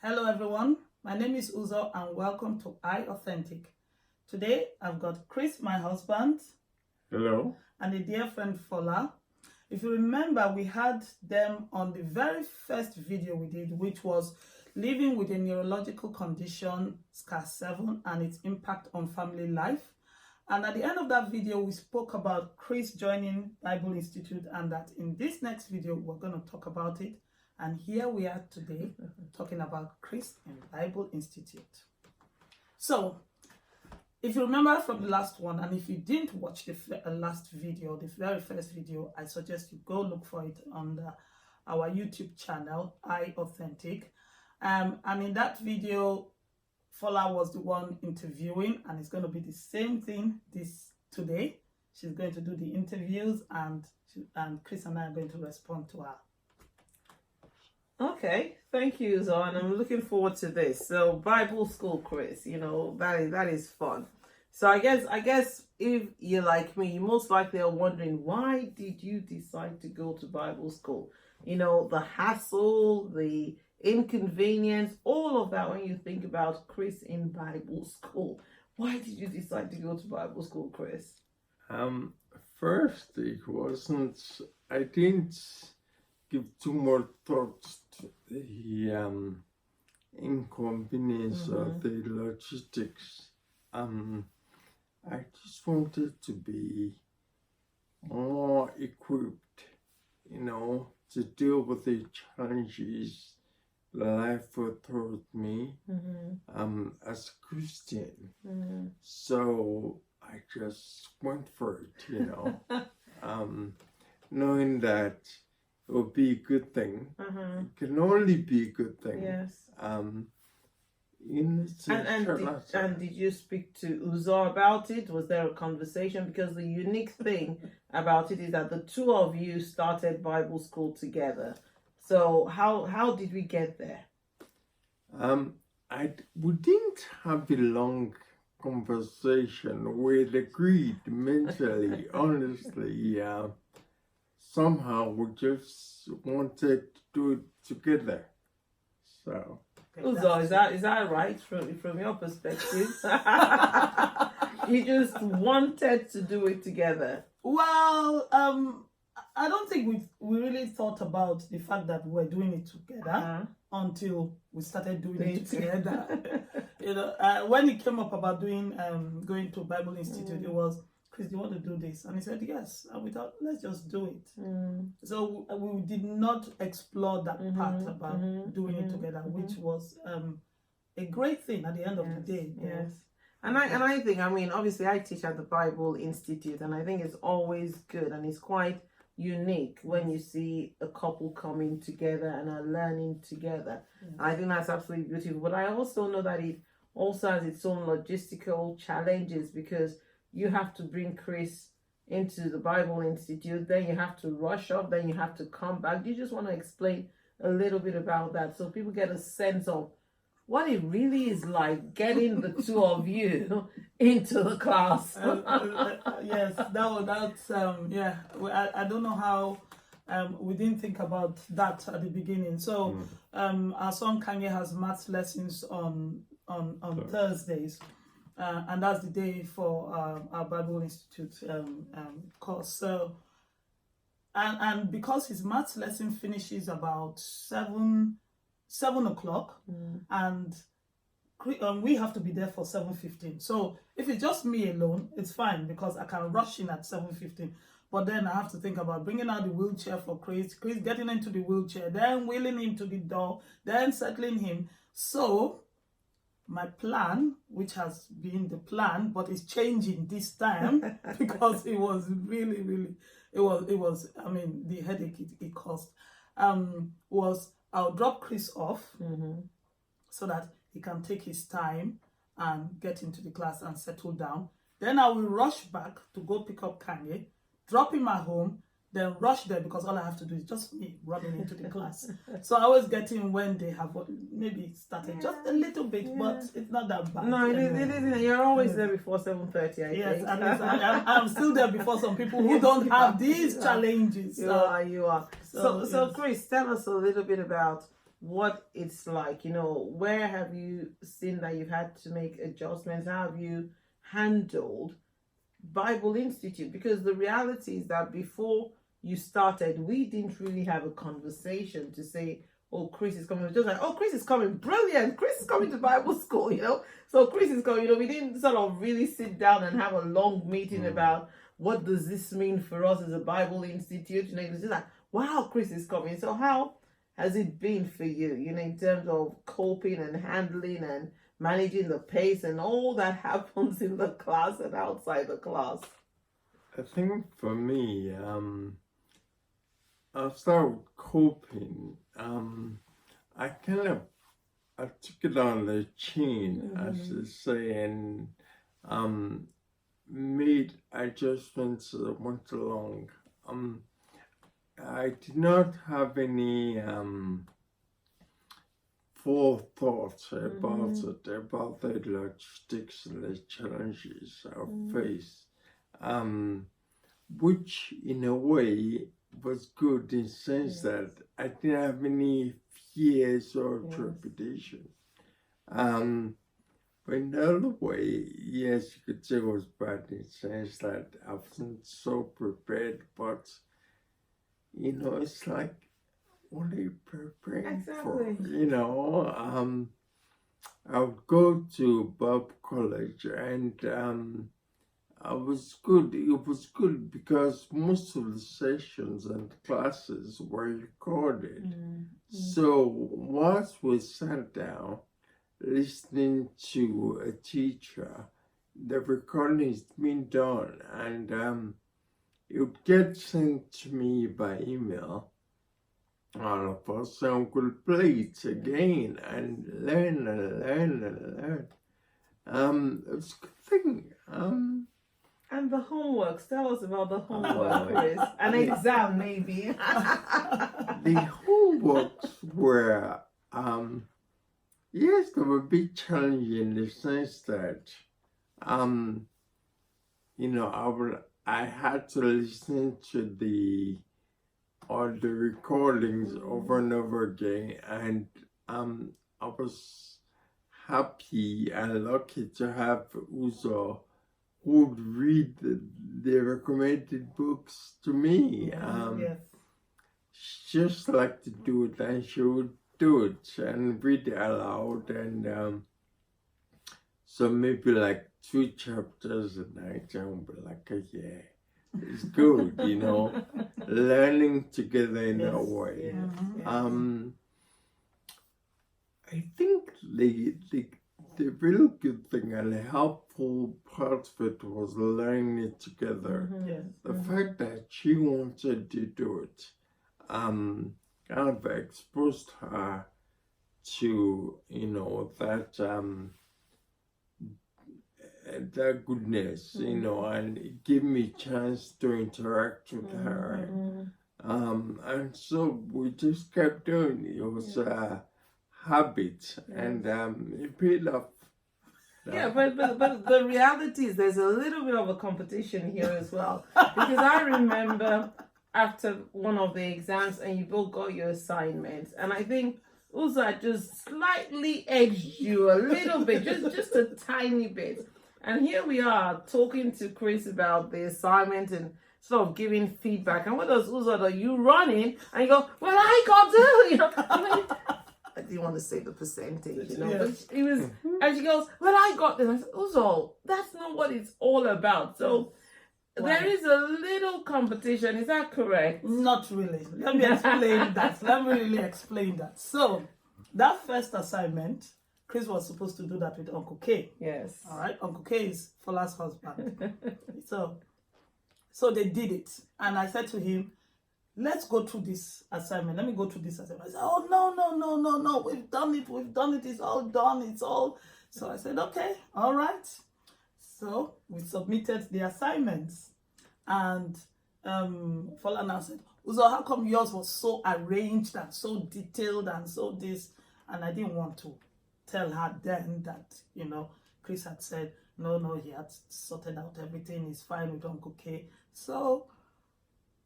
Hello everyone, my name is Uzo and welcome to iAuthentic. Today I've got Chris, my husband. Hello. And a dear friend Fola. If you remember, we had them on the very first video we did, which was living with a neurological condition, SCA7, and its impact on family life. And at the end of that video, we spoke about Chris joining Bible Institute, and that in this next video, we're going to talk about it. And here we are today talking about Chris in Bible Institute. So, if you remember from the last one, and if you didn't watch the last video, the very first video, I suggest you go look for it on our YouTube channel, iAuthentic. And in that video, Fola was the one interviewing, and it's going to be the same thing today. She's going to do the interviews, and Chris and I are going to respond to her. Okay, thank you, Uzo, and I'm looking forward to this. So, Bible school, Chris, that is fun. So I guess if you're like me, you most likely are wondering, why did you decide to go to Bible school? The hassle, the inconvenience, all of that when you think about Chris in Bible school. Why did you decide to go to Bible school, Chris? First, I didn't give too much thoughts to the inconvenience of the logistics. I just wanted to be more equipped, to deal with the challenges life would throw at me as a Christian. So I just went for it, knowing that it would be a good thing. It can only be a good thing. Yes. And did you speak to Uzo about it? Was there a conversation? Because the unique thing about it is that the two of you started Bible school together. So how did we get there? We didn't have a long conversation. We'd agreed mentally, honestly. Somehow we just wanted to do it together. So. Uzo, is that right from your perspective? You just wanted to do it together. Well, I don't think we really thought about the fact that we're doing it together until we started doing it together. When it came up about going to Bible Institute, it was, Chris, do you want to do this? And he said yes. And we thought, let's just do it. So we did not explore that part about doing it together, which was a great thing at the end of the day. Yes. And I think, obviously I teach at the Bible Institute, and I think it's always good and it's quite unique when you see a couple coming together and are learning together. I think that's absolutely beautiful. But I also know that it also has its own logistical challenges, because you have to bring Chris into the Bible Institute, then you have to rush off, then you have to come back. Do you just want to explain a little bit about that so people get a sense of what it really is like getting the two of you into the class? Yes, that's I don't know how we didn't think about that at the beginning. So our son Kanye has maths lessons on Thursdays. And that's the day for our Bible Institute course. So, and because his maths lesson finishes about 7 o'clock, and we have to be there for 7:15. So if it's just me alone, it's fine because I can rush in at 7:15. But then I have to think about bringing out the wheelchair for Chris getting into the wheelchair, then wheeling him to the door, then settling him. So my plan, which has been the plan, but it's changing this time because it was really, it was, the headache it caused, was I'll drop Chris off so that he can take his time and get into the class and settle down. Then I will rush back to go pick up Kanye, drop him at home, then rush there because all I have to do is just me running into the class. So I always get in when they have maybe started just a little bit, but it's not that bad. No, it isn't. You're always there before 7:30, I think. And I'm still there before some people who don't have these challenges. You are. So Chris, tell us a little bit about what it's like. You know, where have you seen that you've had to make adjustments? How have you handled Bible Institute? Because the reality is that before you started, we didn't really have a conversation to say, oh, Chris is coming. It was just like, oh, Chris is coming. Brilliant. Chris is coming to Bible school, you know. So Chris is coming. You know, we didn't sort of really sit down and have a long meeting about what does this mean for us as a Bible Institute. You know, it was just like, wow, Chris is coming. So how has it been for you, you know, in terms of coping and handling and managing the pace and all that happens in the class and outside the class? I think for me, I'll start with coping. I took it on the chin, as they say, and made adjustments as I went along. I did not have any forethought about it, about the logistics and the challenges I faced, which in a way was good in the sense that I didn't have any fears or trepidation. But in the other way, yes, you could say it was bad in the sense that I wasn't so prepared, but you know, it's like, what are you preparing for? You know, I would go to Bob College and I was good. It was good because most of the sessions and classes were recorded. So once we sat down listening to a teacher, the recording is being done, and it would get sent to me by email. All of us could play it again and learn and learn and learn. It's a good thing. And the homeworks, tell us about the homework, Chris. An exam, maybe. The homeworks were, yes, they were a bit challenging in the sense that, you know, I had to listen to the recordings over and over again, and I was happy and lucky to have Uzo who would read the recommended books to me. She just liked to do it, and she would do it and read it aloud, and so maybe like 2 chapters a night, and I'd be like, yeah, it's good, you know, learning together in that way. I think the real good thing and the helpful part of it was learning it together. The fact that she wanted to do it kind of exposed her to, you know, that goodness, you know, and it gave me a chance to interact with her. And so we just kept doing it. It was a habit, and it paid off. Yeah, but the reality is there's a little bit of a competition here as well. Because I remember after one of the exams and you both got your assignments, and I think Uza just slightly edged you a little bit, just a tiny bit. And here we are talking to Chris about the assignment and sort of giving feedback. And what does Uza do? You running and you go, well, I got to, you know. I didn't want to say the percentage, you know, but it was, and she goes, well, I got this. I said, Uzo, that's not what it's all about. So there is a little competition. Is that correct? Not really. Let me explain that. Let me really explain that. So that first assignment, Chris was supposed to do that with Uncle K. Yes. All right. Uncle K is Fola's husband. So they did it. And I said to him, let's go through this assignment. Let me go through this assignment. I said, oh, no. We've done it. It's all done. So I said, okay, all right. So we submitted the assignments. And Fola now said, Uzo, how come yours was so arranged and so detailed and so this? And I didn't want to tell her then that, you know, Chris had said, no, he had sorted out everything. He's fine with Uncle K. So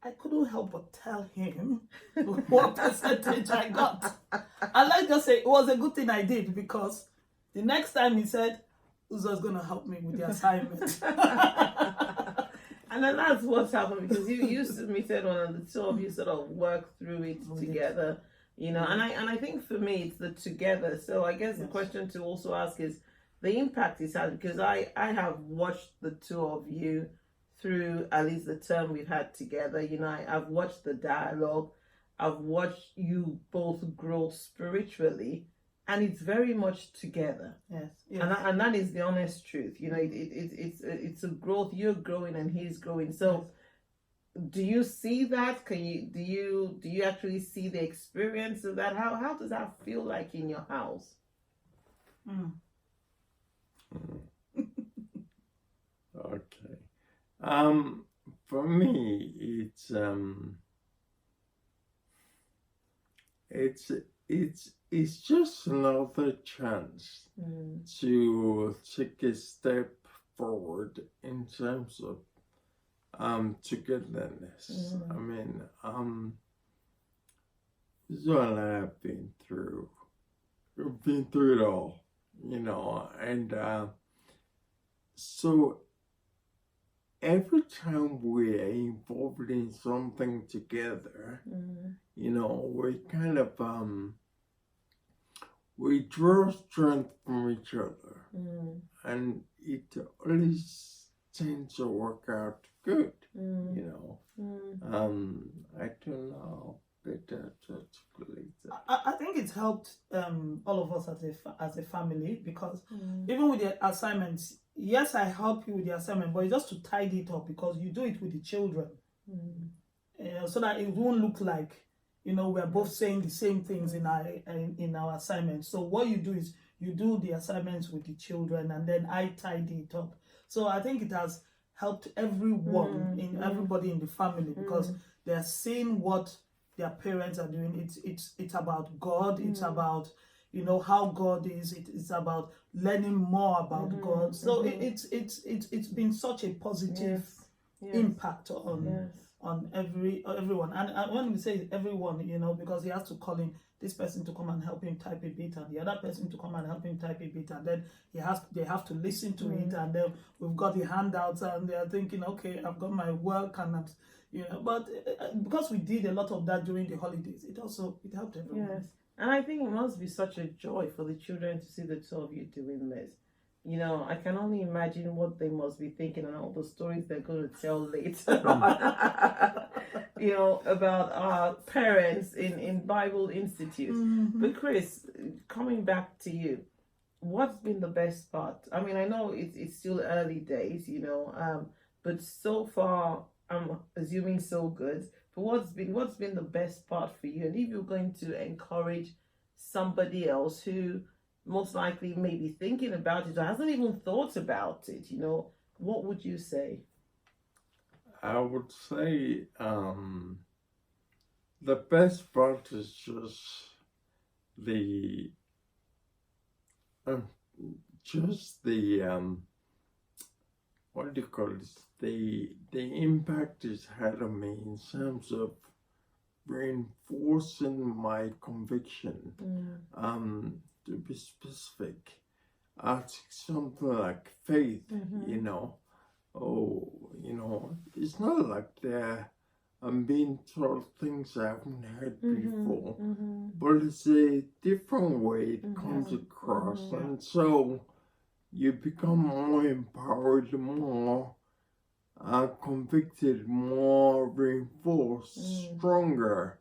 I couldn't help but tell him what percentage I got. And let's just say it was a good thing I did, because the next time he said, Uzo's going to help me with the assignment. And then that's what's happened, because you submitted one and the two of you sort of worked through it together, you know. And I think for me it's the together. So I guess the question to also ask is the impact it's had, because I have watched the two of you through at least the term we've had together. You know, I've watched the dialogue, I've watched you both grow spiritually, and it's very much together. Yes. And that is the honest truth. You know, it's a growth. You're growing and he's growing. So do you see that? Do you actually see the experience of that? How does that feel like in your house? Okay. For me, it's just another chance to take a step forward in terms of togetherness. I mean, this is what I've been through. We've been through it all, you know, and so every time we're involved in something together, you know, we kind of we draw strength from each other, and it always tends to work out good, you know. I don't know better to articulate that. I think it's helped all of us as a family, because even with the assignments, yes, I help you with the assignment, but it's just to tidy it up, because you do it with the children, so that it won't look like, you know, we're both saying the same things in our assignments. So what you do is you do the assignments with the children, and then I tidy it up. So I think it has helped everyone, everybody in the family, because they're seeing what their parents are doing. It's about God. It's about, you know, how God is. It's about learning more about God. So it's been such a positive impact on everyone. And when we say everyone, you know, because he has to call in this person to come and help him type a bit, and the other person to come and help him type a bit, and then they have to listen to it, and then we've got the handouts, and they're thinking, okay, I've got my work, and I'm, you know, but because we did a lot of that during the holidays, it helped everyone. Yes. And I think it must be such a joy for the children to see the two of you doing this. You know, I can only imagine what they must be thinking and all the stories they're going to tell later on, you know, about our parents in Bible Institute. But Chris, coming back to you, what's been the best part? I mean, I know it's still early days, you know, but so far, I'm assuming so good. But what's been the best part for you? And if you're going to encourage somebody else who most likely may be thinking about it or hasn't even thought about it, you know, what would you say? I would say the best part is just the what do you call this? The impact it's had on me in terms of reinforcing my conviction. To be specific, I take something like faith, you know. Oh, you know, it's not like I'm being told things I haven't heard before, but it's a different way it comes across, and so you become more empowered, more convicted, more reinforced, stronger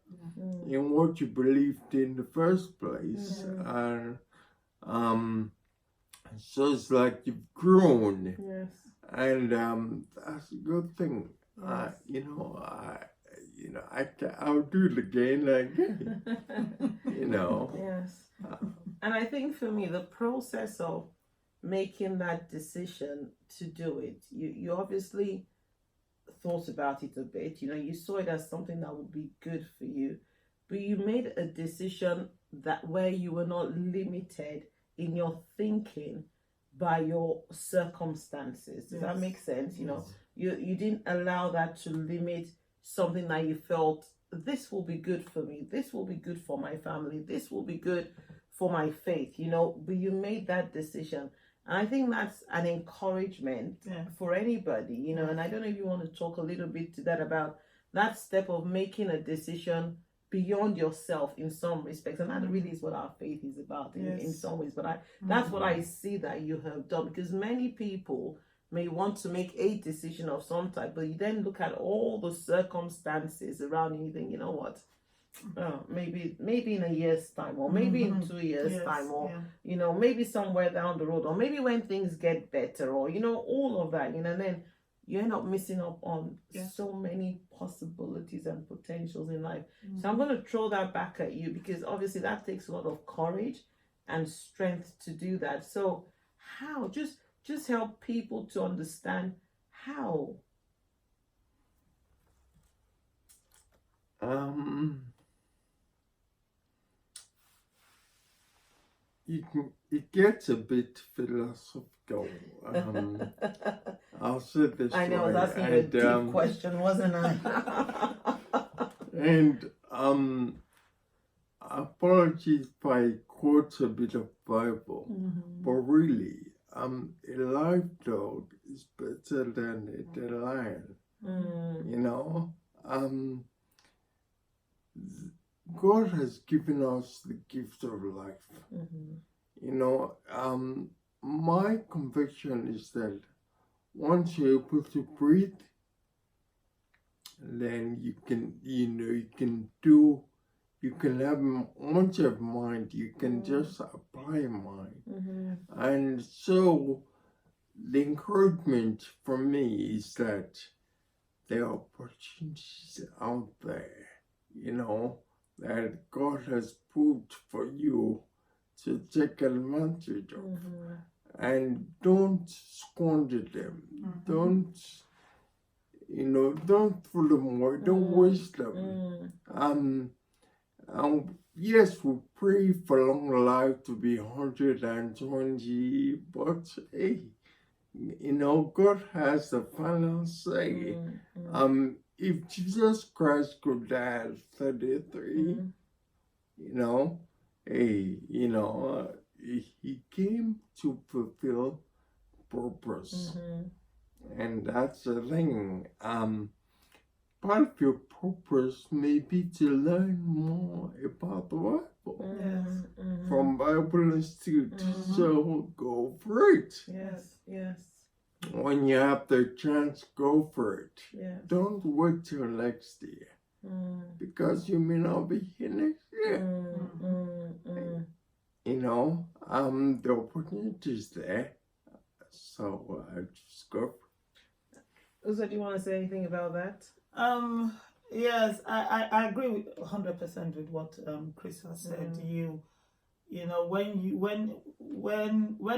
in what you believed in the first place, and so it's like you've grown, and that's a good thing. I'll do it again, you know. Yes. And I think for me, the process of making that decision to do it, you obviously thought about it a bit, you know, you saw it as something that would be good for you, but you made a decision that where you were not limited in your thinking by your circumstances. Does that make sense? You know, you didn't allow that to limit something that you felt, this will be good for me, this will be good for my family, this will be good for my faith, you know, but you made that decision. And I think that's an encouragement for anybody, you know. And I don't know if you want to talk a little bit to that, about that step of making a decision beyond yourself in some respects. And that really is what our faith is about in some ways. But that's what I see that you have done, because many people may want to make a decision of some type, but you then look at all the circumstances around you and you think, you know what, maybe in a year's time, or maybe in 2 years time, or you know, maybe somewhere down the road, or maybe when things get better, or you know, all of that, you know. And then you end up missing up on so many possibilities and potentials in life. So I'm going to throw that back at you, because obviously that takes a lot of courage and strength to do that. So how, just help people to understand how. It gets a bit philosophical. I'll say this I know, way. I was asking you a deep question, wasn't I? And apologies if I quote a bit of Bible, but really, a live dog is better than a dead lion. You know, God has given us the gift of life. You know, my conviction is that once you're able to breathe, then you can, you know, you can have, once you have mind, you can just apply mind. And so the encouragement for me is that there are opportunities out there, you know, that God has put for you to take advantage of. And don't squander them. Don't, you know, don't throw them away. Don't waste them. Yes, we pray for long life to be 120, but hey, you know, God has the final say. If Jesus Christ could die at 33, you know, hey, you know, he came to fulfill purpose. And that's the thing. Part of your purpose may be to learn more about the Bible from Bible Institute. So go for it. Yes. When you have the chance, go for it. Yes. Don't wait till next year, because you may not be here next year. You know, the opportunity is there. So just go. Uzo, do you want to say anything about that? Yes, I agree with 100% with what Chris has said. You know, when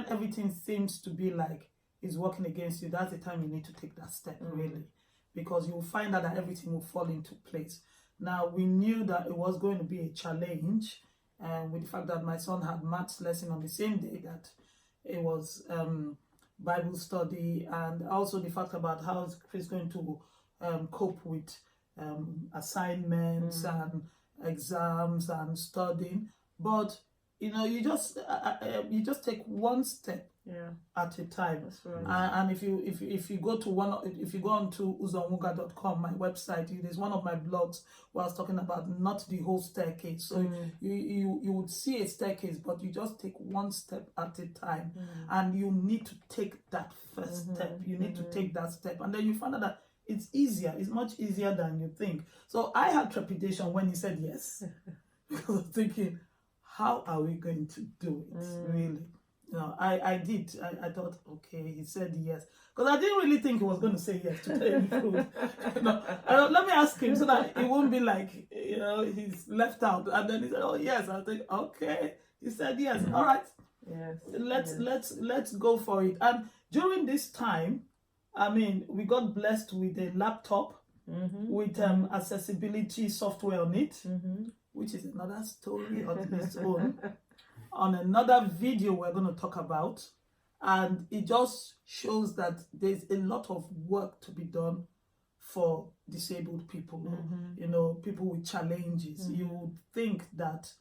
everything seems to be like it's working against you, that's the time you need to take that step, really, because you'll find out that everything will fall into place. Now, we knew that it was going to be a challenge, with the fact that my son had maths lesson on the same day that it was Bible study, and also the fact about how Chris going to cope with assignments and exams and studying. But you know, you just take one step at a time. That's right. And if you go onto uzonwuga.com, my website, there's one of my blogs where I was talking about not the whole staircase. So you would see a staircase, but you just take one step at a time, and you need to take that first step. You need to take that step, and then you find out that it's easier. It's much easier than you think. So I had trepidation when he said yes, because I was thinking, how are we going to do it, really? No, I did. I thought, okay, he said yes. Because I didn't really think he was going to say yes, to tell you the truth. Let me ask him so that it won't be like, you know, he's left out. And then he said, oh, yes. I think, okay. He said yes. All right. Yes. Let's go for it. And during this time, I mean, we got blessed with a laptop with accessibility software on it, which is another story on its own. On another video we're going to talk about, and it just shows that there's a lot of work to be done for disabled people, you know, people with challenges. You would think that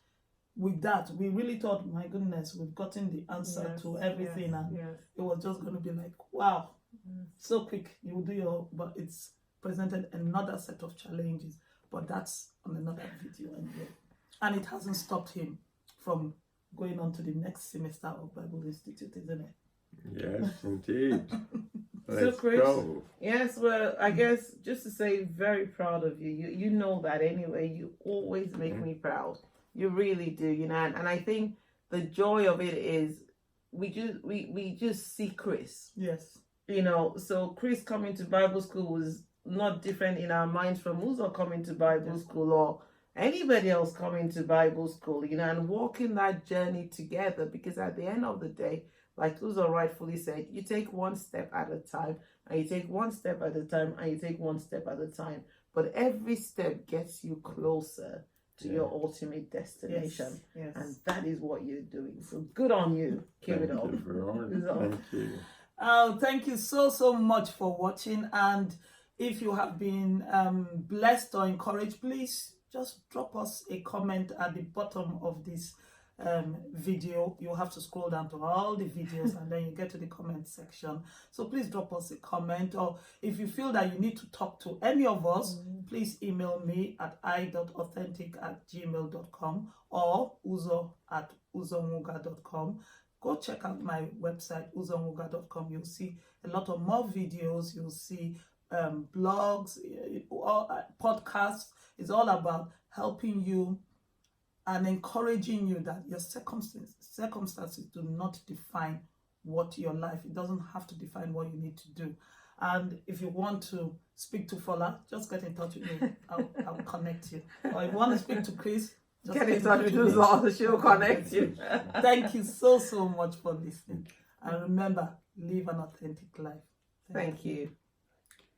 with that, we really thought, my goodness, we've gotten the answer to everything, and it was just going to be like, wow, so quick, you will do your, but it's presented another set of challenges, but that's on another video anyway. And it hasn't stopped him from going on to the next semester of Bible Institute, isn't it? Yes, indeed. So, Let's Chris, go. yes, well, I guess just to say, very proud of you. You know that anyway. You always make me proud. You really do, you know. And I think the joy of it is we just see Chris. Yes. You know, so Chris coming to Bible school was not different in our minds from Uzo coming to Bible school or anybody else coming to Bible school, you know, and walking that journey together, because at the end of the day, like Uzo rightfully said, you take one step at a time, and you take one step at a time, and you take one step at a time. But every step gets you closer to your ultimate destination. Yes. And that is what you're doing. So good on you. Keep it up. Thank you. Oh, thank you so much for watching. And if you have been blessed or encouraged, please just drop us a comment at the bottom of this video. You have to scroll down to all the videos and then you get to the comment section. So please drop us a comment, or if you feel that you need to talk to any of us, please email me at i.authentic@gmail.com or uzo@uzonwuga.com. Go check out my website, uzonwuga.com. You'll see a lot of more videos. You'll see blogs, podcasts. It's all about helping you and encouraging you that your circumstances do not define what your life. It doesn't have to define what you need to do. And if you want to speak to Fola, just get in touch with me. I'll connect you. Or if you want to speak to Chris, just Get in touch with us, she'll connect you. Thank you so much for listening. And remember, live an authentic life. Thank you.